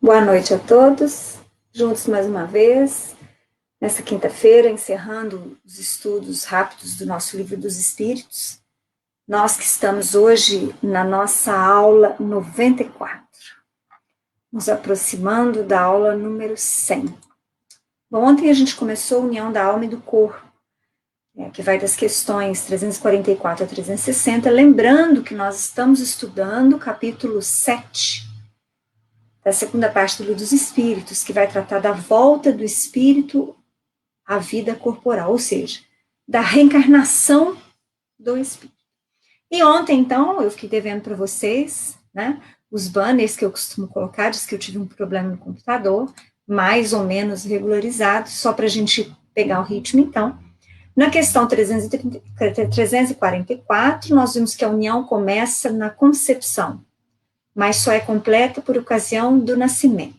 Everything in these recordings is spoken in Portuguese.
Boa noite a todos, juntos mais uma vez, nessa quinta-feira, encerrando os estudos rápidos do nosso Livro dos Espíritos. Nós que estamos hoje na nossa aula 94, nos aproximando da aula número 100. Bom, ontem a gente começou a união da alma e do corpo, que vai das questões 344 a 360, lembrando que nós estamos estudando o capítulo 7, da segunda parte do Livro dos Espíritos, que vai tratar da volta do espírito à vida corporal, ou seja, da reencarnação do espírito. E ontem, então, eu fiquei devendo para vocês, né, os banners que eu costumo colocar, diz que eu tive um problema no computador, mais ou menos regularizado, só para a gente pegar o ritmo, então. Na questão 344, nós vimos que a união começa na concepção, mas só é completa por ocasião do nascimento.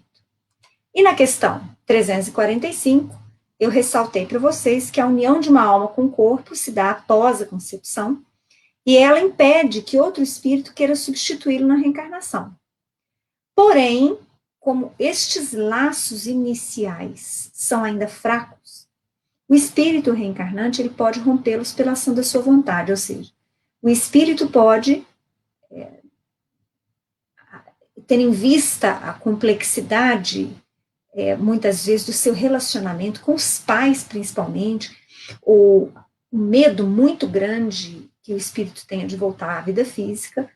E na questão 345, eu ressaltei para vocês que a união de uma alma com o corpo se dá após a concepção, e ela impede que outro espírito queira substituí-lo na reencarnação. Porém, como estes laços iniciais são ainda fracos, o espírito reencarnante ele pode rompê-los pela ação da sua vontade, ou seja, o espírito pode ter em vista a complexidade, muitas vezes, do seu relacionamento com os pais, principalmente, ou o medo muito grande que o espírito tenha de voltar à vida física,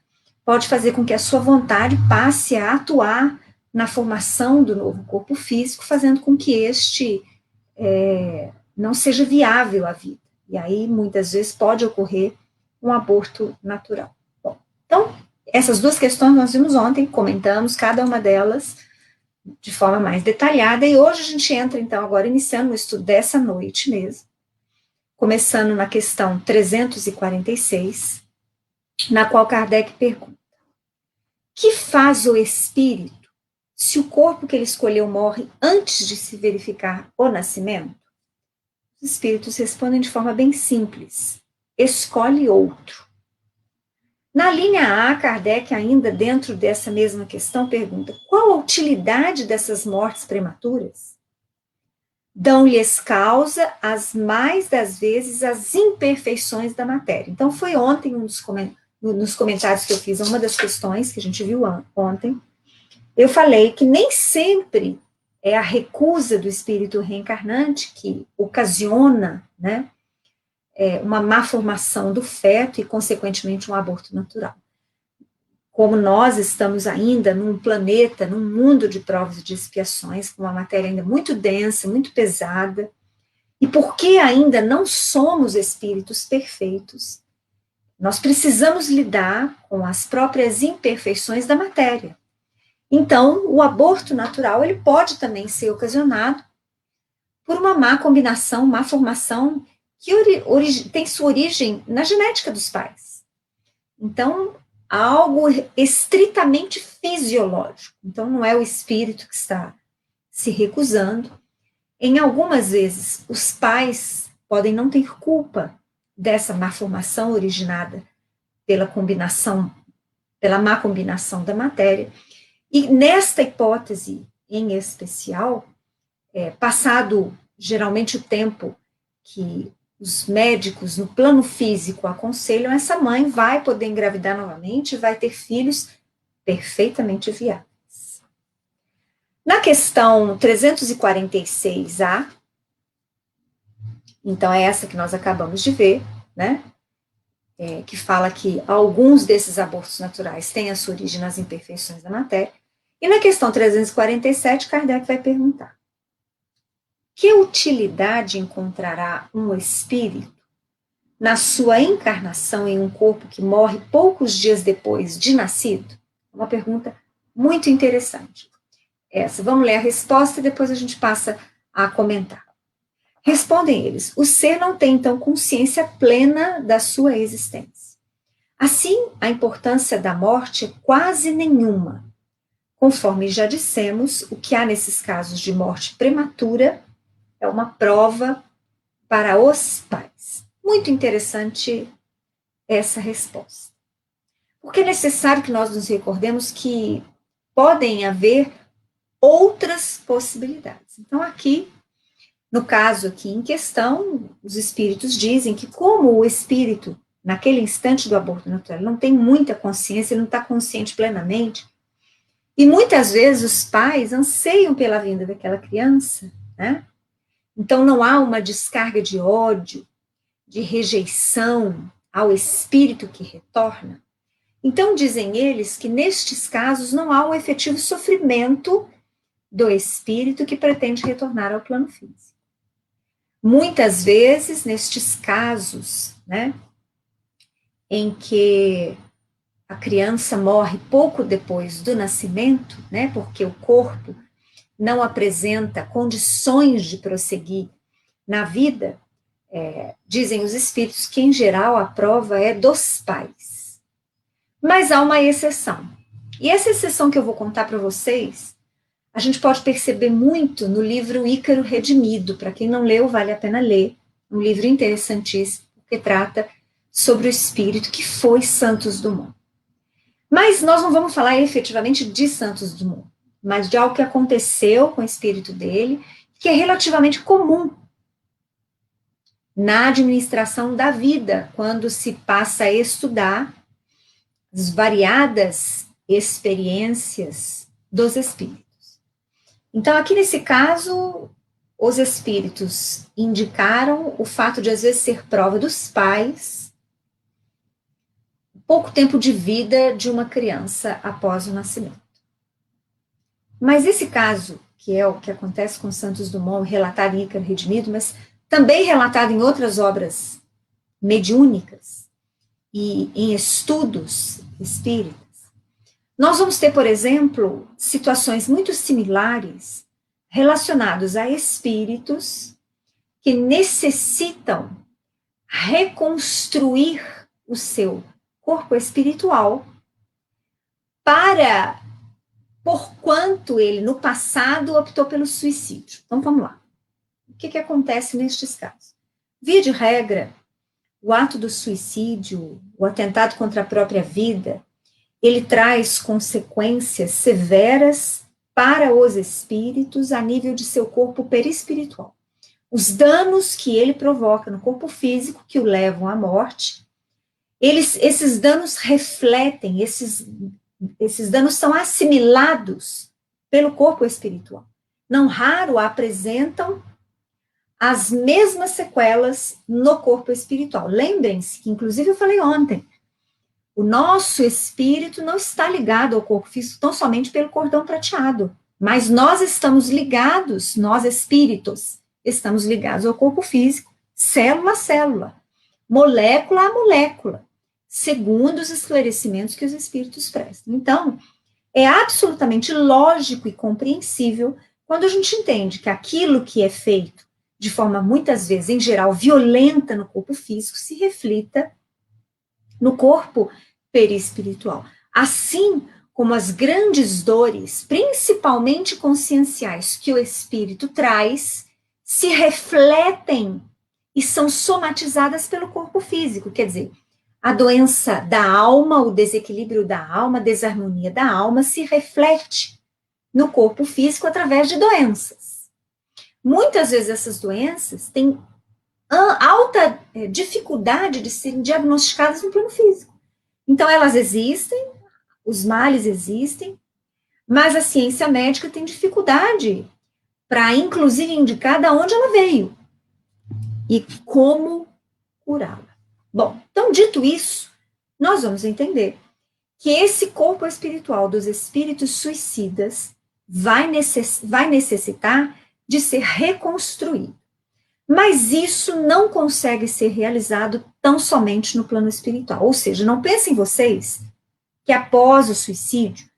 pode fazer com que a sua vontade passe a atuar na formação do novo corpo físico, fazendo com que este não seja viável à vida. E aí, muitas vezes, pode ocorrer um aborto natural. Bom, então, essas duas questões nós vimos ontem, comentamos cada uma delas de forma mais detalhada, e hoje a gente entra, então, agora iniciando o estudo dessa noite mesmo, começando na questão 346, na qual Kardec pergunta: que faz o espírito se o corpo que ele escolheu morre antes de se verificar o nascimento? Os espíritos respondem de forma bem simples: escolhe outro. Na linha A, Kardec, ainda dentro dessa mesma questão, pergunta: qual a utilidade dessas mortes prematuras? Dão-lhes causa, as mais das vezes, as imperfeições da matéria. Então, foi ontem, nos comentários que eu fiz, uma das questões que a gente viu ontem, eu falei que nem sempre é a recusa do espírito reencarnante que ocasiona, né, uma má formação do feto e, consequentemente, um aborto natural. Como nós estamos ainda num planeta, num mundo de provas e de expiações, com uma matéria ainda muito densa, muito pesada, e porque ainda não somos espíritos perfeitos, nós precisamos lidar com as próprias imperfeições da matéria. Então, o aborto natural, ele pode também ser ocasionado por uma má combinação, má formação, que tem sua origem na genética dos pais. Então, algo estritamente fisiológico. Então, não é o espírito que está se recusando. Em algumas vezes, os pais podem não ter culpa dessa má formação originada pela má combinação da matéria. E nesta hipótese, em especial, passado geralmente o tempo que os médicos no plano físico aconselham, essa mãe vai poder engravidar novamente e vai ter filhos perfeitamente viáveis. Na questão 346A, então é essa que nós acabamos de ver, né, que fala que alguns desses abortos naturais têm a sua origem nas imperfeições da matéria, e na questão 347, Kardec vai perguntar: que utilidade encontrará um espírito na sua encarnação em um corpo que morre poucos dias depois de nascido? Uma pergunta muito interessante. Vamos ler a resposta e depois a gente passa a comentar. Respondem eles: o ser não tem, então, consciência plena da sua existência. Assim, a importância da morte é quase nenhuma. Conforme já dissemos, o que há nesses casos de morte prematura é uma prova para os pais. Muito interessante essa resposta. Porque é necessário que nós nos recordemos que podem haver outras possibilidades. Então, aqui, no caso aqui em questão, os espíritos dizem que como o espírito, naquele instante do aborto natural, não tem muita consciência, ele não está consciente plenamente, e muitas vezes os pais anseiam pela vinda daquela criança, né? Então não há uma descarga de ódio, de rejeição ao espírito que retorna. Então dizem eles que nestes casos não há um efetivo sofrimento do espírito que pretende retornar ao plano físico. Muitas vezes, nestes casos, né, em que a criança morre pouco depois do nascimento, né, porque o corpo não apresenta condições de prosseguir na vida, dizem os espíritos que, em geral, a prova é dos pais. Mas há uma exceção. E essa exceção que eu vou contar para vocês, a gente pode perceber muito no livro Ícaro Redimido. Para quem não leu, vale a pena ler. Um livro interessantíssimo, que trata sobre o espírito que foi Santos Dumont. Mas nós não vamos falar efetivamente de Santos Dumont, mas de algo que aconteceu com o espírito dele, que é relativamente comum na administração da vida, quando se passa a estudar as variadas experiências dos espíritos. Então, aqui nesse caso, os espíritos indicaram o fato de, às vezes, ser prova dos pais, pouco tempo de vida de uma criança após o nascimento. Mas esse caso, que é o que acontece com Santos Dumont, relatado em Ícaro Redimido, mas também relatado em outras obras mediúnicas e em estudos espíritas, nós vamos ter, por exemplo, situações muito similares relacionados a espíritos que necessitam reconstruir o seu corpo espiritual para, porquanto ele no passado optou pelo suicídio. Então vamos lá. O que acontece nestes casos? Via de regra, o ato do suicídio, o atentado contra a própria vida, ele traz consequências severas para os espíritos a nível de seu corpo perispiritual. Os danos que ele provoca no corpo físico, que o levam à morte, esses danos refletem, esses danos são assimilados pelo corpo espiritual. Não raro apresentam as mesmas sequelas no corpo espiritual. Lembrem-se que, inclusive, eu falei ontem, o nosso espírito não está ligado ao corpo físico tão somente pelo cordão prateado, mas nós estamos ligados, nós espíritos, estamos ligados ao corpo físico, célula a célula, molécula a molécula, segundo os esclarecimentos que os espíritos prestam. Então, é absolutamente lógico e compreensível quando a gente entende que aquilo que é feito de forma, muitas vezes, em geral, violenta no corpo físico, se reflita no corpo perispiritual. Assim como as grandes dores, principalmente conscienciais, que o espírito traz, se refletem e são somatizadas pelo corpo físico. Quer dizer, a doença da alma, o desequilíbrio da alma, a desarmonia da alma se reflete no corpo físico através de doenças. Muitas vezes essas doenças têm alta dificuldade de serem diagnosticadas no plano físico. Então, elas existem, os males existem, mas a ciência médica tem dificuldade para, inclusive, indicar de onde ela veio e como curá-la. Bom, então, dito isso, nós vamos entender que esse corpo espiritual dos espíritos suicidas vai necessitar de ser reconstruído. Mas isso não consegue ser realizado tão somente no plano espiritual. Ou seja, não pensem vocês que após o suicídio,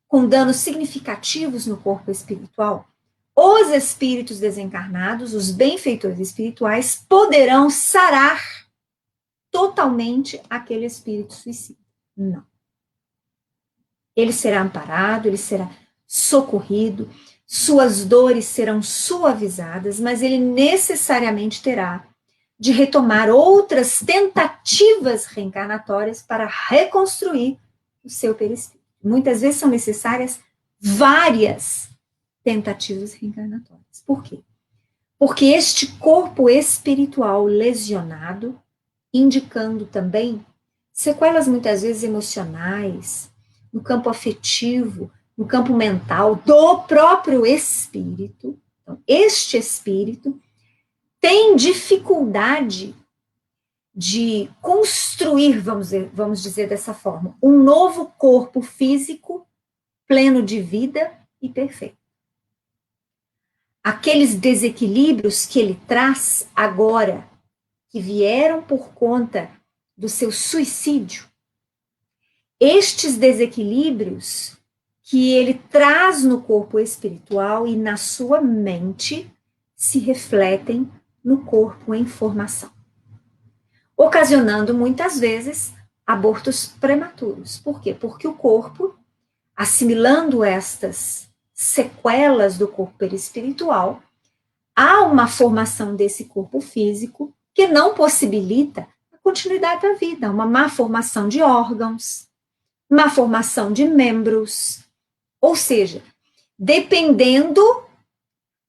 com danos significativos no corpo espiritual, os espíritos desencarnados, os benfeitores espirituais, poderão sarar totalmente aquele espírito suicida. Não. Ele será amparado, ele será socorrido, suas dores serão suavizadas, mas ele necessariamente terá de retomar outras tentativas reencarnatórias para reconstruir o seu perispírito. Muitas vezes são necessárias várias tentativas reencarnatórias. Por quê? Porque este corpo espiritual lesionado, indicando também sequelas muitas vezes emocionais, no campo afetivo, no campo mental do próprio espírito. Então, este espírito tem dificuldade de construir, vamos dizer dessa forma, um novo corpo físico pleno de vida e perfeito. Aqueles desequilíbrios que ele traz agora, que vieram por conta do seu suicídio, estes desequilíbrios que ele traz no corpo espiritual e na sua mente se refletem no corpo em formação, ocasionando muitas vezes abortos prematuros. Por quê? Porque o corpo, assimilando estas sequelas do corpo perispiritual, há uma formação desse corpo físico que não possibilita a continuidade da vida, uma má formação de órgãos, má formação de membros, ou seja, dependendo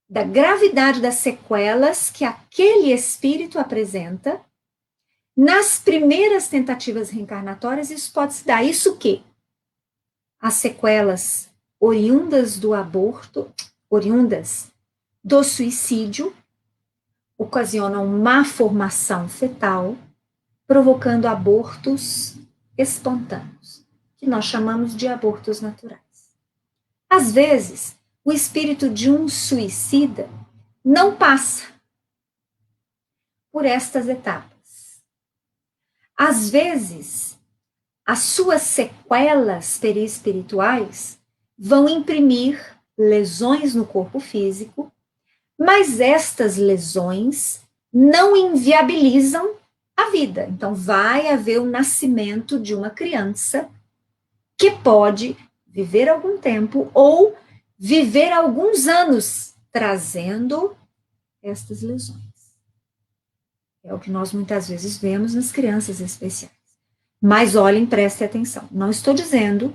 da gravidade das sequelas que aquele espírito apresenta, nas primeiras tentativas reencarnatórias isso pode se dar. Isso que as sequelas oriundas do aborto, oriundas do suicídio, ocasionam má formação fetal, provocando abortos espontâneos, que nós chamamos de abortos naturais. Às vezes, o espírito de um suicida não passa por estas etapas. Às vezes, as suas sequelas perispirituais vão imprimir lesões no corpo físico, mas estas lesões não inviabilizam a vida. Então, vai haver o nascimento de uma criança que pode viver algum tempo ou viver alguns anos trazendo estas lesões. É o que nós muitas vezes vemos nas crianças especiais. Mas olhem, prestem atenção. Não estou dizendo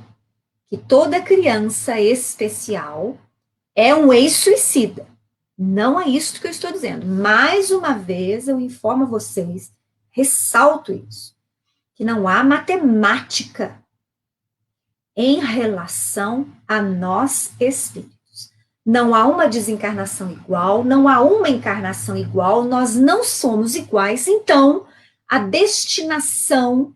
que toda criança especial é um ex-suicida. Não é isso que eu estou dizendo. Mais uma vez, eu informo a vocês, ressalto isso, que não há matemática em relação a nós espíritos. Não há uma desencarnação igual, não há uma encarnação igual, nós não somos iguais, então a destinação,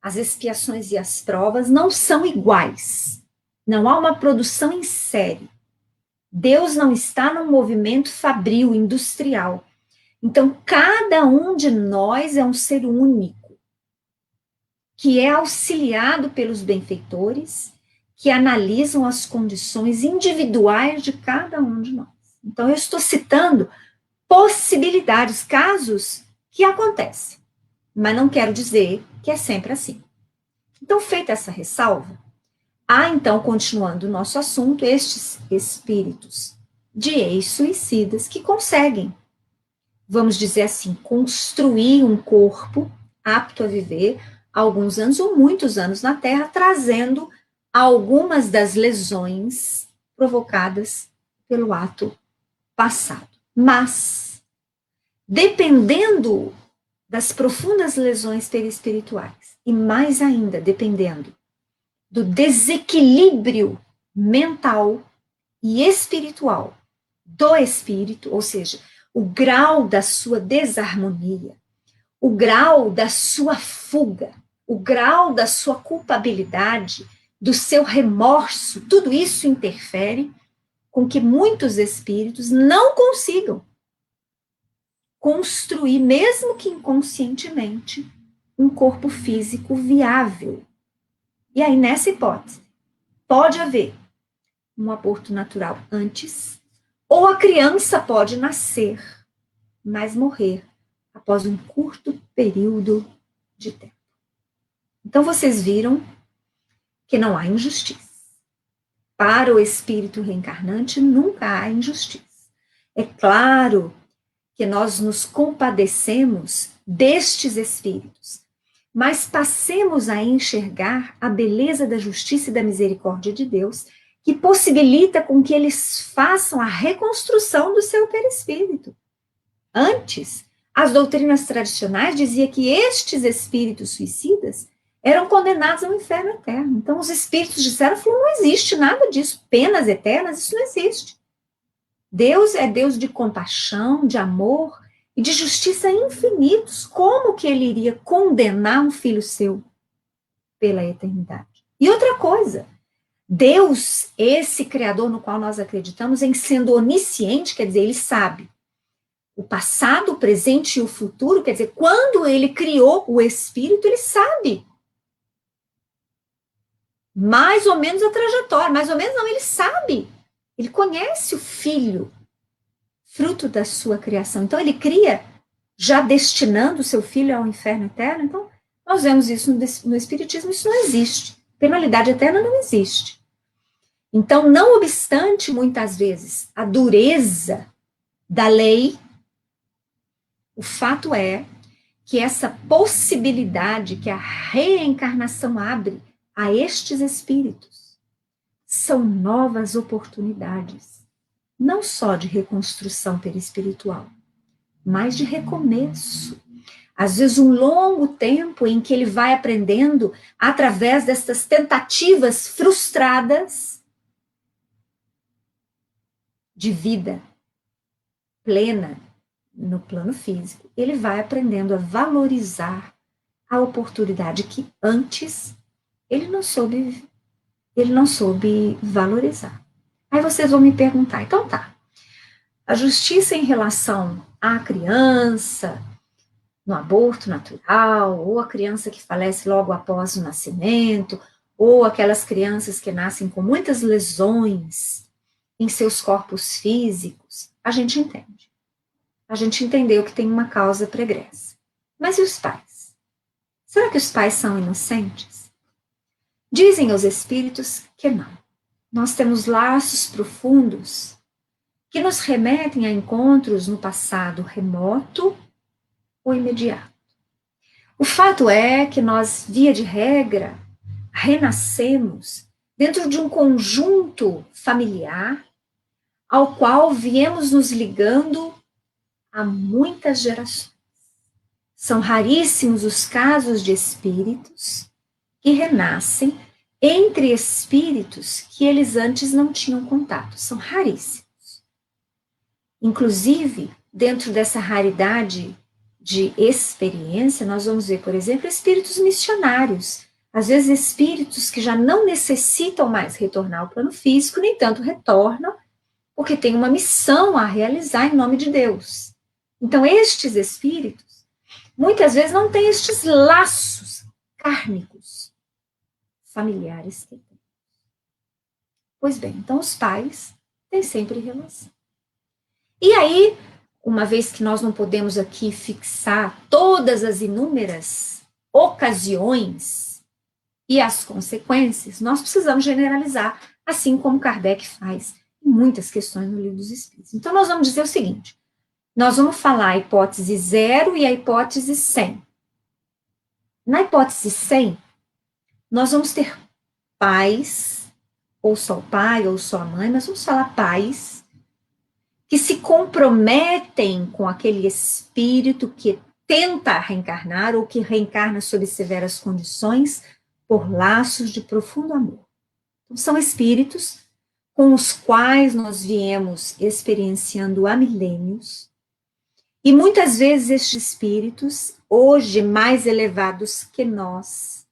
as expiações e as provas não são iguais. Não há uma produção em série. Deus não está num movimento fabril, industrial. Então, cada um de nós é um ser único, que é auxiliado pelos benfeitores, que analisam as condições individuais de cada um de nós. Então, eu estou citando possibilidades, casos que acontecem, mas não quero dizer que é sempre assim. Então, feita essa ressalva, há, então, continuando o nosso assunto, estes espíritos de ex-suicidas que conseguem, vamos dizer assim, construir um corpo apto a viver alguns anos ou muitos anos na Terra, trazendo algumas das lesões provocadas pelo ato passado. Mas, dependendo das profundas lesões perispirituais, e mais ainda, dependendo do desequilíbrio mental e espiritual do espírito, ou seja, o grau da sua desarmonia, o grau da sua fuga, o grau da sua culpabilidade, do seu remorso, tudo isso interfere com que muitos espíritos não consigam construir, mesmo que inconscientemente, um corpo físico viável. E aí, nessa hipótese, pode haver um aborto natural antes, ou a criança pode nascer, mas morrer após um curto período de tempo. Então, vocês viram que não há injustiça. Para o espírito reencarnante, nunca há injustiça. É claro que nós nos compadecemos destes espíritos, mas passemos a enxergar a beleza da justiça e da misericórdia de Deus, que possibilita com que eles façam a reconstrução do seu perispírito. Antes, as doutrinas tradicionais diziam que estes espíritos suicidas eram condenados ao inferno eterno. Então, os espíritos disseram, não existe nada disso, penas eternas, isso não existe. Deus é Deus de compaixão, de amor e de justiça infinitos. Como que ele iria condenar um filho seu pela eternidade? E outra coisa, Deus, esse Criador no qual nós acreditamos, em sendo onisciente, quer dizer, ele sabe o passado, o presente e o futuro, quer dizer, quando ele criou o Espírito, ele sabe mais ou menos a trajetória, mais ou menos não, ele sabe, ele conhece o Filho, fruto da sua criação, então ele cria, já destinando o seu Filho ao inferno eterno. Então nós vemos isso no Espiritismo, isso não existe, penalidade eterna não existe. Então, não obstante, muitas vezes, a dureza da lei, o fato é que essa possibilidade que a reencarnação abre a estes espíritos são novas oportunidades, não só de reconstrução perispiritual, mas de recomeço. Às vezes, um longo tempo em que ele vai aprendendo através dessas tentativas frustradas de vida plena no plano físico, ele vai aprendendo a valorizar a oportunidade que antes ele não soube valorizar. Aí vocês vão me perguntar, então tá, a justiça em relação à criança, no aborto natural, ou a criança que falece logo após o nascimento, ou aquelas crianças que nascem com muitas lesões em seus corpos físicos, a gente entende. A gente entendeu que tem uma causa pregressa. Mas e os pais? Será que os pais são inocentes? Dizem os espíritos que não. Nós temos laços profundos que nos remetem a encontros no passado remoto ou imediato. O fato é que nós, via de regra, renascemos dentro de um conjunto familiar ao qual viemos nos ligando há muitas gerações. São raríssimos os casos de espíritos que renascem entre espíritos que eles antes não tinham contato. São raríssimos. Inclusive, dentro dessa raridade de experiência, nós vamos ver, por exemplo, espíritos missionários. Às vezes, espíritos que já não necessitam mais retornar ao plano físico, nem tanto retornam, porque tem uma missão a realizar em nome de Deus. Então, estes espíritos, muitas vezes, não têm estes laços kármicos familiares que têm. Pois bem, então os pais têm sempre relação. E aí, uma vez que nós não podemos aqui fixar todas as inúmeras ocasiões e as consequências, nós precisamos generalizar, assim como Kardec faz em muitas questões no Livro dos Espíritos. Então, nós vamos dizer o seguinte, nós vamos falar a hipótese 0 e a hipótese 100. Na hipótese 100, nós vamos ter pais, ou só o pai, ou só a mãe, mas vamos falar pais, que se comprometem com aquele espírito que tenta reencarnar ou que reencarna sob severas condições por laços de profundo amor. Então, são espíritos com os quais nós viemos experienciando há milênios, e muitas vezes estes espíritos, hoje mais elevados que nós,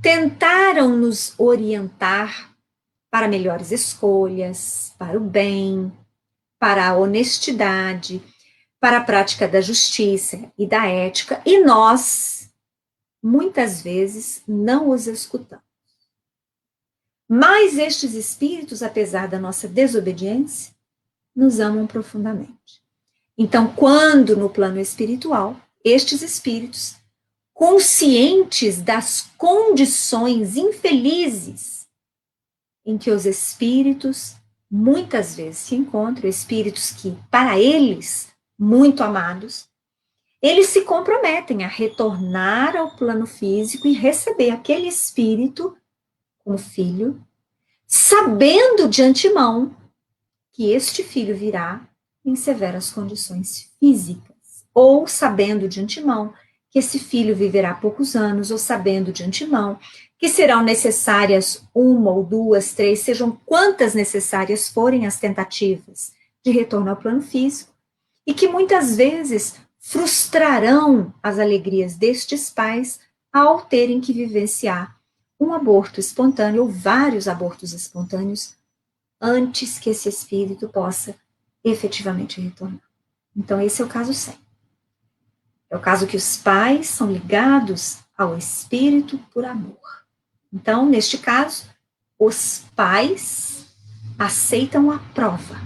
tentaram nos orientar para melhores escolhas, para o bem, para a honestidade, para a prática da justiça e da ética, e nós, muitas vezes, não os escutamos. Mas estes espíritos, apesar da nossa desobediência, nos amam profundamente. Então, quando no plano espiritual, estes espíritos, conscientes das condições infelizes em que os espíritos muitas vezes se encontram, espíritos que, para eles, muito amados, eles se comprometem a retornar ao plano físico e receber aquele espírito como filho, sabendo de antemão que este filho virá em severas condições físicas, ou sabendo de antemão que esse filho viverá poucos anos, ou sabendo de antemão que serão necessárias uma ou duas, três, sejam quantas necessárias forem as tentativas de retorno ao plano físico, e que muitas vezes frustrarão as alegrias destes pais ao terem que vivenciar um aborto espontâneo ou vários abortos espontâneos antes que esse espírito possa efetivamente retornar. Então, esse é o caso 100. É o caso que os pais são ligados ao espírito por amor. Então, neste caso, os pais aceitam a prova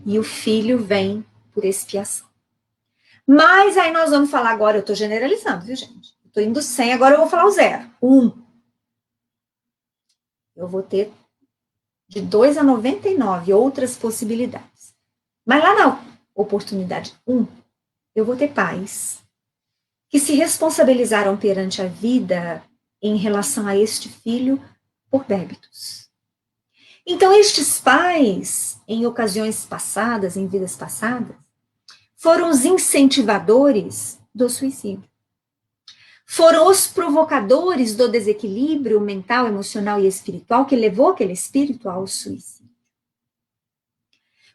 e o filho vem por expiação. Mas aí nós vamos falar agora, eu estou generalizando, viu, gente? Estou indo 100, agora eu vou falar o 0. 1. Eu vou ter de 2 a 99 outras possibilidades. Mas lá na oportunidade 1, eu vou ter pais que se responsabilizaram perante a vida em relação a este filho por débitos. Então, estes pais, em ocasiões passadas, em vidas passadas, foram os incentivadores do suicídio. Foram os provocadores do desequilíbrio mental, emocional e espiritual que levou aquele espírito ao suicídio.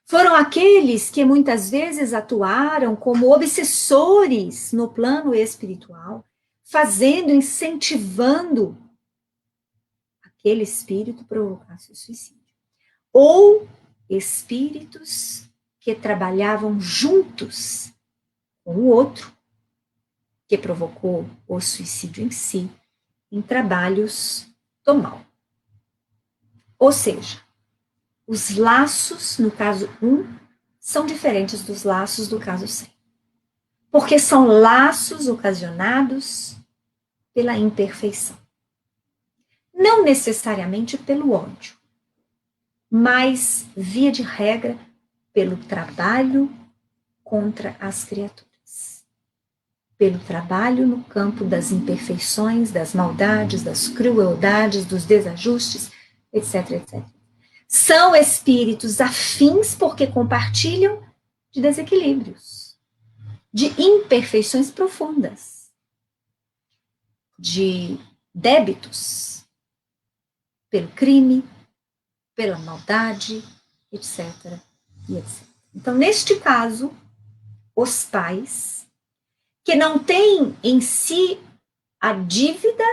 Foram aqueles que muitas vezes atuaram como obsessores no plano espiritual, fazendo, incentivando aquele espírito a provocar seu suicídio. Ou espíritos que trabalhavam juntos com o outro, que provocou o suicídio em si, em trabalhos do mal. Ou seja, os laços, no caso 1, são diferentes dos laços do caso 100. Porque são laços ocasionados pela imperfeição. Não necessariamente pelo ódio, mas, via de regra, pelo trabalho contra as criaturas. Pelo trabalho no campo das imperfeições, das maldades, das crueldades, dos desajustes, etc, etc. São espíritos afins porque compartilham de desequilíbrios, de imperfeições profundas, de débitos pelo crime, pela maldade, etc, e etc. Então, neste caso, os pais que não têm em si a dívida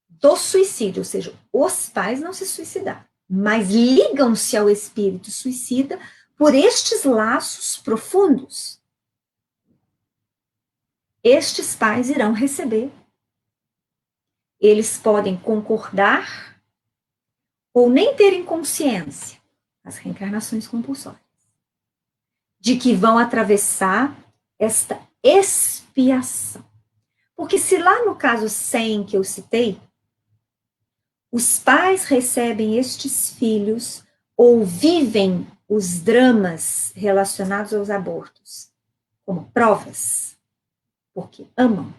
do suicídio, ou seja, os pais não se suicidaram, mas ligam-se ao espírito suicida por estes laços profundos. Estes pais irão receber. Eles podem concordar ou nem terem consciência, as reencarnações compulsórias, de que vão atravessar esta expiação. Porque se lá no caso 100 que eu citei, os pais recebem estes filhos ou vivem os dramas relacionados aos abortos como provas, porque amam,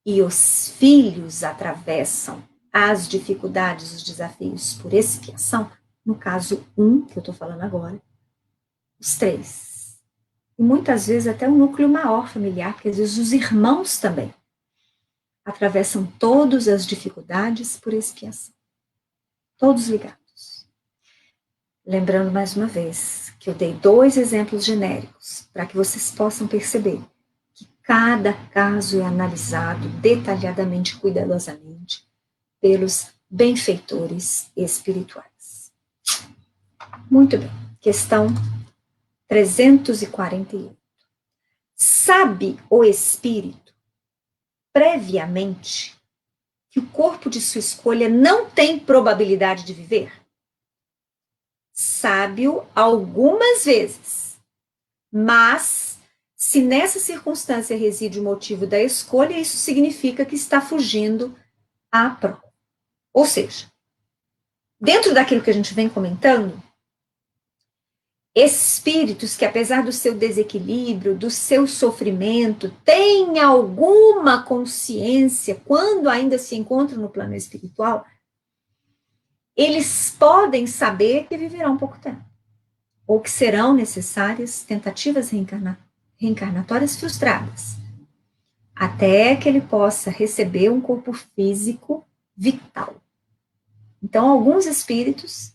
e os filhos atravessam as dificuldades, os desafios por expiação, no caso 1, que eu estou falando agora, os 3. E muitas vezes até um núcleo maior familiar, porque às vezes os irmãos também atravessam todas as dificuldades por expiação. Todos ligados. Lembrando mais uma vez que eu dei 2 exemplos genéricos para que vocês possam perceber que cada caso é analisado detalhadamente, cuidadosamente, pelos benfeitores espirituais. Muito bem. Questão 348. Sabe o espírito previamente que o corpo de sua escolha não tem probabilidade de viver? Sabe-o algumas vezes, mas se nessa circunstância reside o motivo da escolha, isso significa que está fugindo à prova. Ou seja, dentro daquilo que a gente vem comentando, espíritos que, apesar do seu desequilíbrio, do seu sofrimento, têm alguma consciência, quando ainda se encontram no plano espiritual, eles podem saber que viverão pouco tempo, ou que serão necessárias tentativas reencarnatórias frustradas, até que ele possa receber um corpo físico vital. Então, alguns espíritos,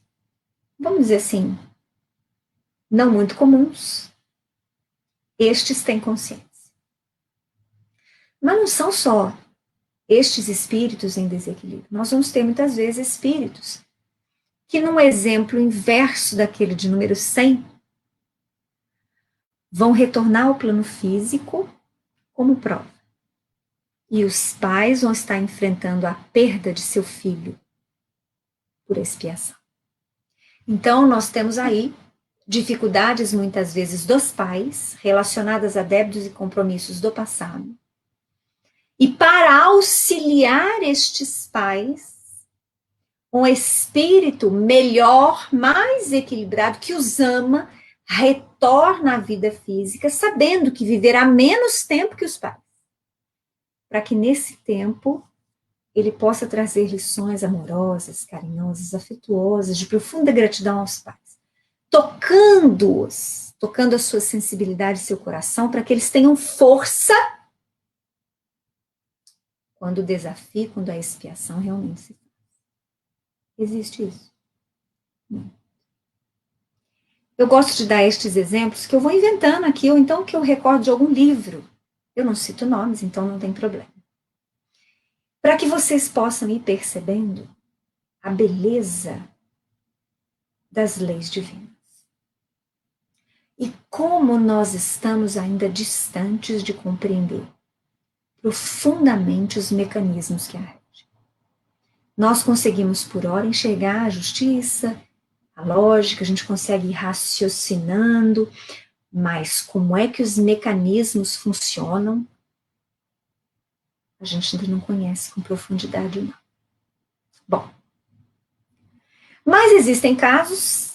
vamos dizer assim, não muito comuns, estes têm consciência. Mas não são só estes espíritos em desequilíbrio. Nós vamos ter muitas vezes espíritos que, num exemplo inverso daquele de número 100, vão retornar ao plano físico como prova. E os pais vão estar enfrentando a perda de seu filho por expiação. Então, nós temos aí dificuldades, muitas vezes, dos pais, relacionadas a débitos e compromissos do passado. E para auxiliar estes pais, um espírito melhor, mais equilibrado, que os ama, retorna à vida física, sabendo que viverá menos tempo que os pais. Para que nesse tempo ele possa trazer lições amorosas, carinhosas, afetuosas, de profunda gratidão aos pais, tocando-os, tocando a sua sensibilidade e seu coração, para que eles tenham força quando o desafio, quando a expiação realmente se faz. Existe isso? Não. Eu gosto de dar estes exemplos que eu vou inventando aqui, ou então que eu recordo de algum livro. Eu não cito nomes, então não tem problema. Para que vocês possam ir percebendo a beleza das leis divinas. E como nós estamos ainda distantes de compreender profundamente os mecanismos que a regem. Nós conseguimos, por hora, enxergar a justiça, a lógica, a gente consegue ir raciocinando, mas como é que os mecanismos funcionam, a gente ainda não conhece com profundidade, não. Bom, mas existem casos,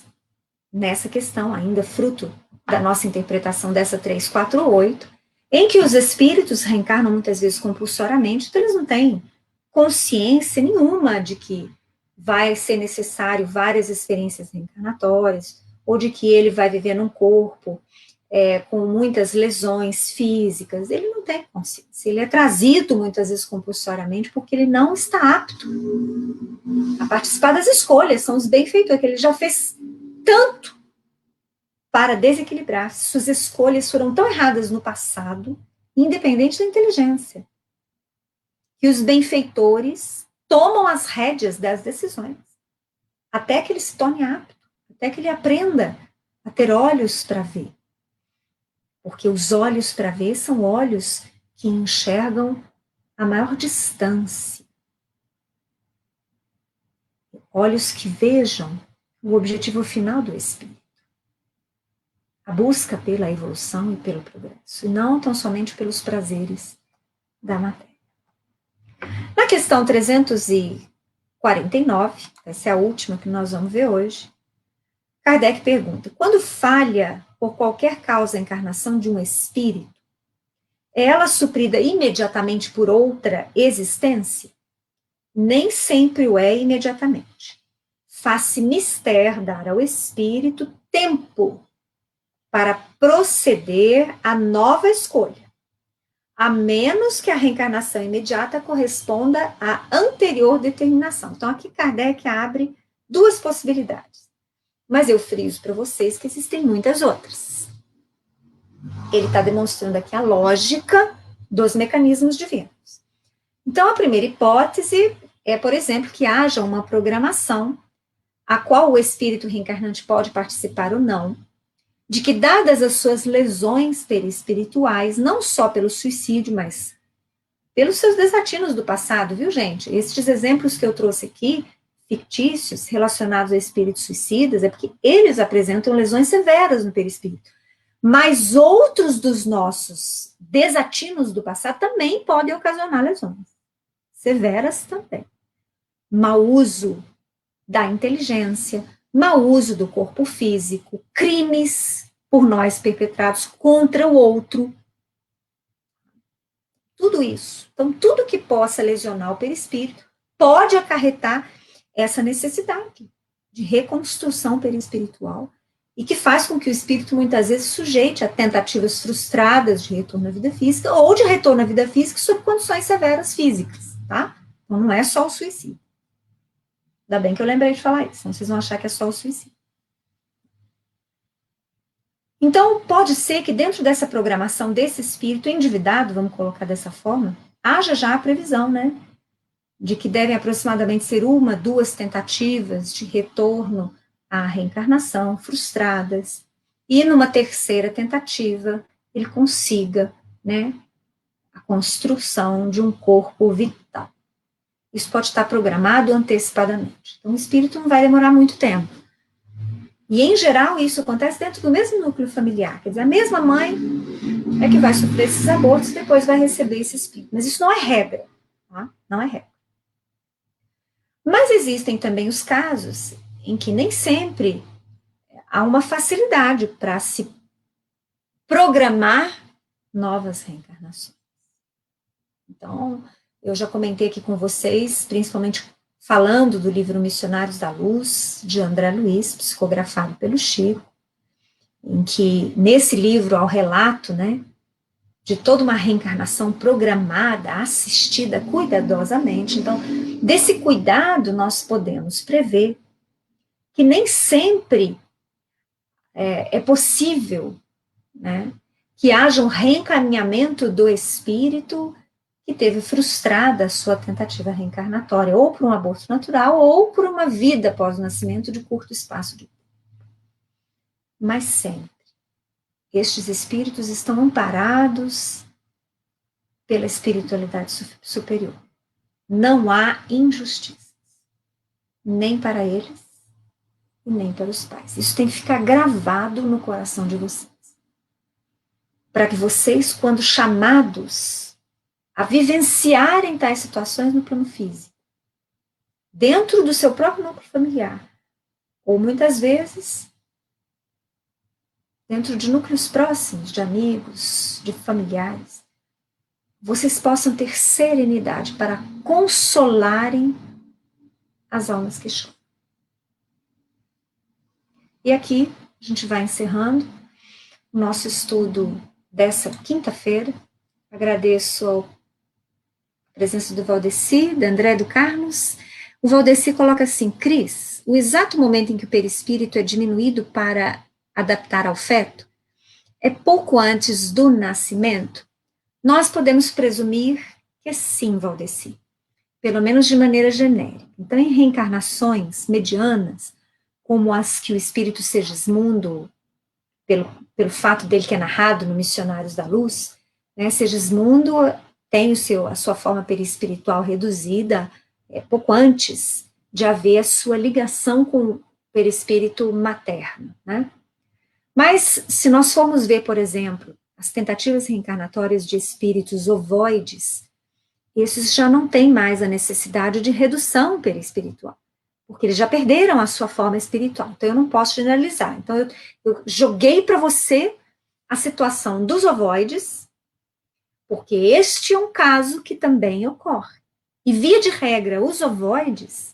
nessa questão, ainda fruto da nossa interpretação dessa 348, em que os espíritos reencarnam muitas vezes compulsoriamente, então eles não têm consciência nenhuma de que vai ser necessário várias experiências reencarnatórias, ou de que ele vai viver num corpo com muitas lesões físicas. Ele não tem consciência. Ele é trazido muitas vezes compulsoriamente porque ele não está apto a participar das escolhas. São os benfeitores, que ele já fez tanto para desequilibrar. Suas escolhas foram tão erradas no passado, independente da inteligência, que os benfeitores tomam as rédeas das decisões, até que ele se torne apto, até que ele aprenda a ter olhos para ver. Porque os olhos para ver são olhos que enxergam a maior distância. Olhos que vejam o objetivo final do espírito. A busca pela evolução e pelo progresso, e não tão somente pelos prazeres da matéria. Na questão 349, essa é a última que nós vamos ver hoje, Kardec pergunta: quando falha por qualquer causa a encarnação de um espírito, é ela suprida imediatamente por outra existência? Nem sempre o é imediatamente. Faz-se mister dar ao espírito tempo para proceder à nova escolha, a menos que a reencarnação imediata corresponda à anterior determinação. Então, aqui Kardec abre duas possibilidades, mas eu friso para vocês que existem muitas outras. Ele está demonstrando aqui a lógica dos mecanismos divinos. Então, a primeira hipótese é, por exemplo, que haja uma programação a qual o espírito reencarnante pode participar ou não, de que, dadas as suas lesões perispirituais, não só pelo suicídio, mas pelos seus desatinos do passado, viu, gente? Estes exemplos que eu trouxe aqui, fictícios, relacionados a espíritos suicidas, é porque eles apresentam lesões severas no perispírito. Mas outros dos nossos desatinos do passado também podem ocasionar lesões severas também. Mau uso da inteligência, mau uso do corpo físico, crimes por nós perpetrados contra o outro. Tudo isso. Então, tudo que possa lesionar o perispírito pode acarretar essa necessidade de reconstrução perispiritual e que faz com que o espírito muitas vezes sujeite a tentativas frustradas de retorno à vida física ou de retorno à vida física sob condições severas físicas, tá? Então não é só o suicídio. Ainda bem que eu lembrei de falar isso, senão vocês vão achar que é só o suicídio. Então, pode ser que dentro dessa programação desse espírito endividado, vamos colocar dessa forma, haja já a previsão, né? De que devem aproximadamente ser 1, 2 tentativas de retorno à reencarnação frustradas, e numa terceira tentativa ele consiga, né, a construção de um corpo vital. Isso pode estar programado antecipadamente. Então, o espírito não vai demorar muito tempo. E, em geral, isso acontece dentro do mesmo núcleo familiar. Quer dizer, a mesma mãe é que vai sofrer esses abortos e depois vai receber esse espírito. Mas isso não é regra, tá? Não é regra. Mas existem também os casos em que nem sempre há uma facilidade para se programar novas reencarnações. Então, eu já comentei aqui com vocês, principalmente falando do livro Missionários da Luz, de André Luiz, psicografado pelo Chico, em que, nesse livro, há o relato, né, de toda uma reencarnação programada, assistida cuidadosamente. Então, desse cuidado, nós podemos prever que nem sempre é possível, né, que haja um reencaminhamento do espírito que teve frustrada a sua tentativa reencarnatória, ou por um aborto natural, ou por uma vida após o nascimento de curto espaço de tempo. Mas sempre, estes espíritos estão amparados pela espiritualidade superior. Não há injustiças, nem para eles, e nem para os pais. Isso tem que ficar gravado no coração de vocês. Para que vocês, quando chamados a vivenciarem tais situações no plano físico, dentro do seu próprio núcleo familiar, ou muitas vezes dentro de núcleos próximos, de amigos, de familiares, vocês possam ter serenidade para consolarem as almas que choram. E aqui a gente vai encerrando o nosso estudo dessa quinta-feira. Agradeço a presença do Valdeci, da André do Carlos. O Valdeci coloca assim: Cris, o exato momento em que o perispírito é diminuído para adaptar ao feto é pouco antes do nascimento? Nós podemos presumir que sim, Valdeci, pelo menos de maneira genérica. Então, em reencarnações medianas, como as que o espírito Segismundo, pelo fato dele que é narrado no Missionários da Luz, né, Segismundo tem a sua forma perispiritual reduzida pouco antes de haver a sua ligação com o perispírito materno, né? Mas, se nós formos ver, por exemplo, as tentativas reencarnatórias de espíritos ovoides, esses já não têm mais a necessidade de redução perispiritual, porque eles já perderam a sua forma espiritual. Então, eu não posso generalizar. Então, eu joguei para você a situação dos ovoides, porque este é um caso que também ocorre. E, via de regra, os ovoides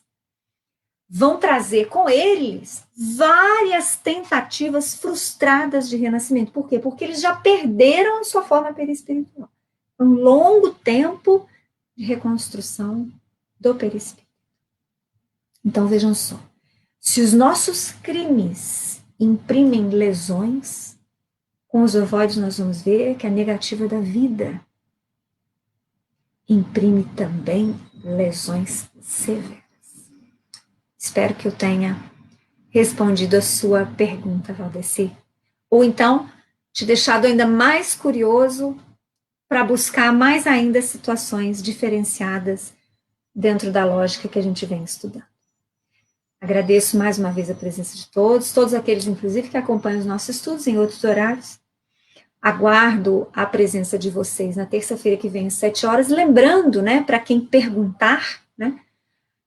vão trazer com eles várias tentativas frustradas de renascimento. Por quê? Porque eles já perderam a sua forma perispiritual. Um longo tempo de reconstrução do perispírito. Então, vejam só. Se os nossos crimes imprimem lesões, com os ovoides nós vamos ver que a negativa da vida imprime também lesões severas. Espero que eu tenha respondido a sua pergunta, Valdeci. Ou então, te deixado ainda mais curioso para buscar mais ainda situações diferenciadas dentro da lógica que a gente vem estudando. Agradeço mais uma vez a presença de todos aqueles, inclusive, que acompanham os nossos estudos em outros horários. Aguardo a presença de vocês na terça-feira que vem, às 7 horas. Lembrando, né, para quem perguntar, né,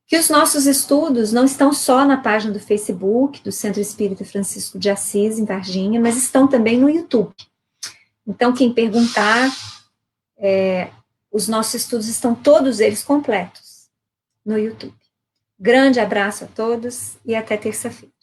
que os nossos estudos não estão só na página do Facebook, do Centro Espírita Francisco de Assis, em Varginha, mas estão também no YouTube. Então, quem perguntar, os nossos estudos estão todos eles completos no YouTube. Grande abraço a todos e até terça-feira.